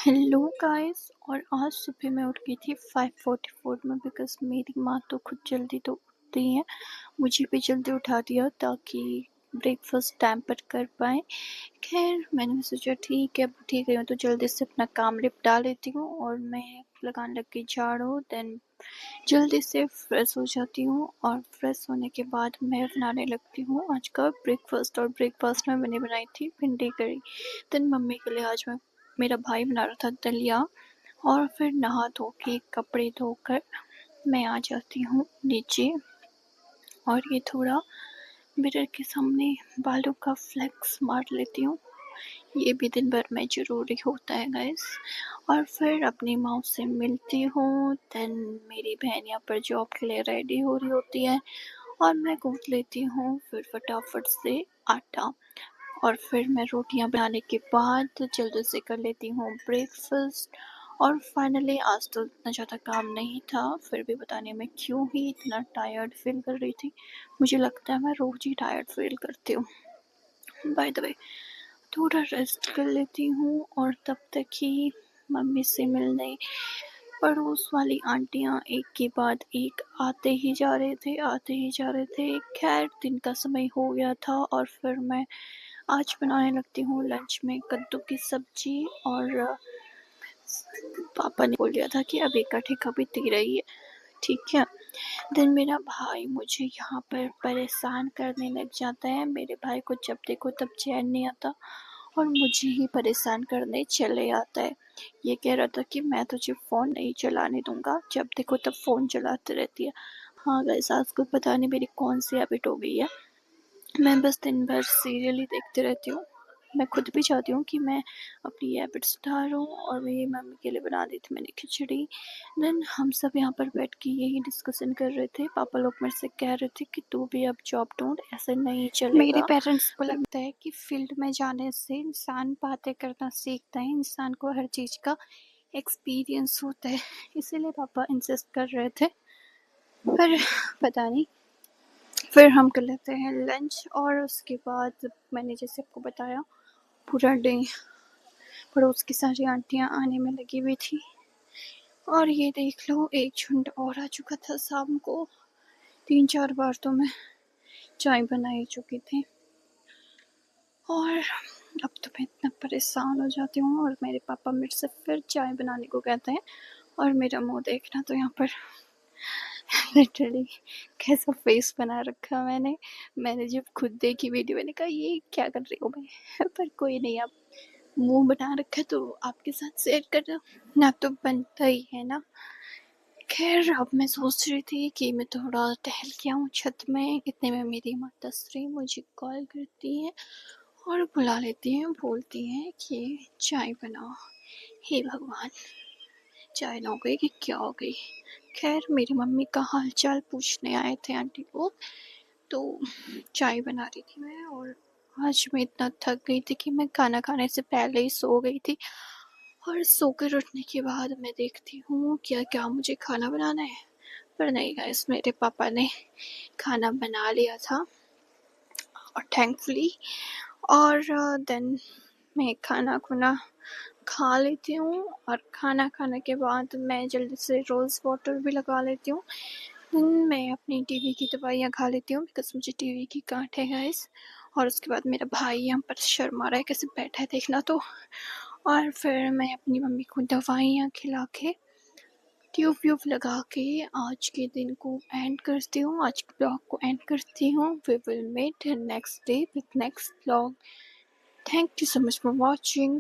Hello guys. और आज सुबह मैं उठ गई थी 5:44 में बिकॉज़ मेरी माँ तो खुद जल्दी तो उठती हैं, मुझे भी जल्दी उठा दिया ताकि ब्रेकफास्ट टाइम पर कर पाएँ। खैर मैंने सोचा ठीक है, अब उठ ही गई हूँ तो जल्दी से अपना काम निपटा लेती हूँ और मैं लगाने लग गई झाड़ू। देन जल्दी से फ्रेश हो जाती हूँ और फ्रेश होने के बाद मैं बनाने लगती हूँ आज का ब्रेकफास्ट। और ब्रेकफास्ट में मैंने बनाई थी भिंडी करी। देन मम्मी के लिए आज मैं मेरा भाई बना रहा था दलिया। और फिर नहा धो के कपड़े धोकर मैं आ जाती हूँ नीचे और ये थोड़ा मिरर के सामने बालों का फ्लेक्स मार लेती हूँ। ये भी दिन भर में ज़रूरी होता है गाइस। और फिर अपनी माँ से मिलती हूँ। देन मेरी बहन यहाँ पर जॉब के लिए रेडी हो रही होती है और मैं गूँथ लेती हूँ फिर फटाफट से आटा। और फिर मैं रोटियां बनाने के बाद जल्दी से कर लेती हूँ ब्रेकफास्ट। और फाइनली आज तो इतना ज़्यादा काम नहीं था, फिर भी बताने में क्यों ही इतना टायर्ड फील कर रही थी। मुझे लगता है मैं रोज़ ही टायर्ड फील करती हूँ। बाय द वे थोड़ा रेस्ट कर लेती हूँ और तब तक ही मम्मी से मिलने पड़ोस वाली आंटियाँ एक के बाद एक आते ही जा रहे थे। खैर दिन का समय हो गया था और फिर मैं आज बनाने लगती हूँ लंच में कद्दू की सब्जी। और पापा ने बोल दिया था कि अब इकट्ठी कभी ती रही है, ठीक है। देन मेरा भाई मुझे यहाँ पर परेशान करने लग जाता है। मेरे भाई को जब देखो तब चैन नहीं आता और मुझे ही परेशान करने चले आता है। ये कह रहा था कि मैं तुझे फ़ोन नहीं चलाने दूंगा, जब देखो तब फ़ोन चलाते रहती है। हाँ गाइस, आपको पता नहीं मेरी कौन सी हैबिट हो गई है, मैं बस दिन भर सीरियल ही देखती रहती हूँ। मैं खुद भी चाहती हूँ कि मैं अपनी हैबिट सुधारूँ और मेरी मम्मी के लिए बना दी थी मैंने खिचड़ी। देन हम सब यहाँ पर बैठ के यही डिस्कशन कर रहे थे। पापा लोग मेरे से कह रहे थे कि तू भी अब जॉब ढूंढ, ऐसे नहीं मेरे चलेगा। पेरेंट्स को लगता है कि फील्ड में जाने से इंसान बातें करना सीखता है, इंसान को हर चीज़ का एक्सपीरियंस होता है, इसीलिए पापा इंसिस्ट कर रहे थे। पर पता नहीं, फिर हम कर लेते हैं लंच और उसके बाद मैंने जैसे आपको बताया पूरा डे पड़ोस की सारी आंटियाँ आने में लगी हुई थी। और ये देख लो एक झुंड और आ चुका था शाम को। 3-4 बार तो मैं चाय बना ही चुकी थी और अब तो मैं इतना परेशान हो जाती हूँ और मेरे पापा मेरे से फिर चाय बनाने को कहते हैं और मेरा मुंह देखना तो यहाँ पर लिटरली कैसा फेस बना रखा मैंने जब खुद देखी वीडियो मैंने कहा ये क्या कर रही हूँ मैं। पर कोई नहीं, अब मुंह बना रखा है तो आपके साथ शेयर कर रहा ना, तो बनता ही है ना। खैर अब मैं सोच रही थी कि मैं थोड़ा टहल के आऊँ छत में, इतने में मेरी माता श्री मुझे कॉल करती है और बुला लेती हैं, बोलती हैं कि चाय बनाओ। हे भगवान, चाय ना हो गई कि क्या हो गई। खैर मेरी मम्मी का हाल चाल पूछने आए थे आंटी को, तो चाय बना रही थी मैं। और आज मैं इतना थक गई थी कि मैं खाना खाने से पहले ही सो गई थी। और सोकर उठने के बाद मैं देखती हूँ क्या क्या मुझे खाना बनाना है, पर नहीं गाइस, मेरे पापा ने खाना बना लिया था और थैंकफुली। और देन मैं खाना खुना खा लेती हूँ और खाना खाने के बाद मैं जल्दी से रोज़ वाटर भी लगा लेती हूँ। मैं अपनी टीवी की दवाइयाँ खा लेती हूँ बिकॉज़ मुझे टीवी की गांठ है गाइस। और उसके बाद मेरा भाई यहाँ पर शर्मा रहा है कैसे बैठा है देखना तो। और फिर मैं अपनी मम्मी को दवाइयाँ खिला के ट्यूब व्यूब लगा के आज के दिन को एंड करती हूँ, आज के ब्लॉग को एंड करती हूँ। We will meet next day with next blog. Thank you so much for watching.